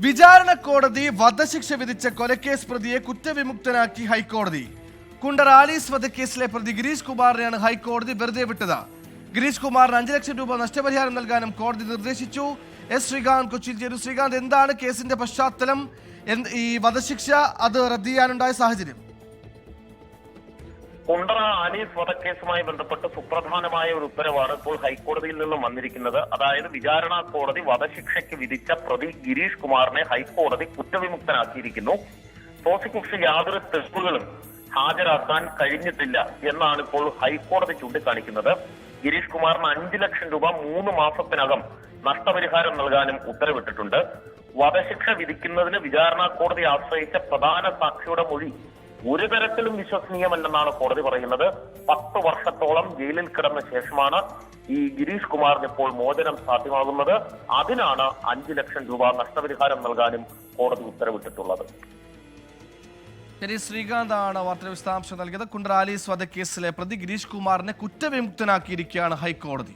വിചാരണ കോടതി വധശിക്ഷ വിധിച്ച കൊലക്കേസ് പ്രതിയെ കുറ്റവിമുക്തനാക്കി ഹൈക്കോടതി. കുണ്ടറ ആലീസ് വധക്കേസിലെ പ്രതി ഗിരീഷ് കുമാറിനെയാണ് ഹൈക്കോടതി വെറുതെ വിട്ടത്. ഗിരീഷ് കുമാറിന് 5 ലക്ഷം രൂപ നഷ്ടപരിഹാരം നൽകാനും കോടതി നിർദ്ദേശിച്ചു. എസ് ശ്രീകാന്ത് കൊച്ചിയിൽ ചേരും. ശ്രീകാന്ത്, എന്താണ് കേസിന്റെ പശ്ചാത്തലം? ഈ വധശിക്ഷ അത് റദ്ദ് ചെയ്യാനുണ്ടായ സാഹചര്യം? കുണ്ടറ ആലീസ് വധക്കേസുമായി ബന്ധപ്പെട്ട് സുപ്രധാനമായ ഒരു ഉത്തരവാണ് ഇപ്പോൾ ഹൈക്കോടതിയിൽ നിന്നും വന്നിരിക്കുന്നത്. അതായത് വിചാരണ കോടതി വധശിക്ഷയ്ക്ക് വിധിച്ച പ്രതി ഗിരീഷ് കുമാറിനെ ഹൈക്കോടതി കുറ്റവിമുക്തനാക്കിയിരിക്കുന്നു. പ്രോസിക്യൂഷൻ യാതൊരു തെളിവുകളും ഹാജരാക്കാൻ കഴിഞ്ഞിട്ടില്ല എന്നാണ് ഇപ്പോൾ ഹൈക്കോടതി ചൂണ്ടിക്കാണിക്കുന്നത്. ഗിരീഷ് കുമാറിന് 5 ലക്ഷം രൂപ 3 മാസത്തിനകം നഷ്ടപരിഹാരം നൽകാനും ഉത്തരവിട്ടിട്ടുണ്ട്. വധശിക്ഷ വിധിക്കുന്നതിന് വിചാരണ കോടതി ആശ്രയിച്ച പ്രധാന സാക്ഷിയുടെ മൊഴി ഒരു തരത്തിലും വിശ്വസനീയമല്ലെന്നാണ് കോടതി പറയുന്നത്. 10 വർഷത്തോളം ജയിലിൽ കിടന്ന ശേഷമാണ് ഈ ഗിരീഷ് കുമാറിന് ഇപ്പോൾ മോചനം സാധ്യമാകുന്നത്. അതിനാണ് 5 ലക്ഷം രൂപ നഷ്ടപരിഹാരം നൽകാനും കോടതി ഉത്തരവിട്ടിട്ടുള്ളത്. ശരി, ശ്രീകാന്താണ് വാർത്തയുടെ വിശദാംശം നൽകിയത്. കുണ്ടറ ആലീസ് വധക്കേസിലെ പ്രതി ഗിരീഷ് കുമാറിനെ കുറ്റവിമുക്തനാക്കിയിരിക്കുകയാണ് ഹൈക്കോടതി.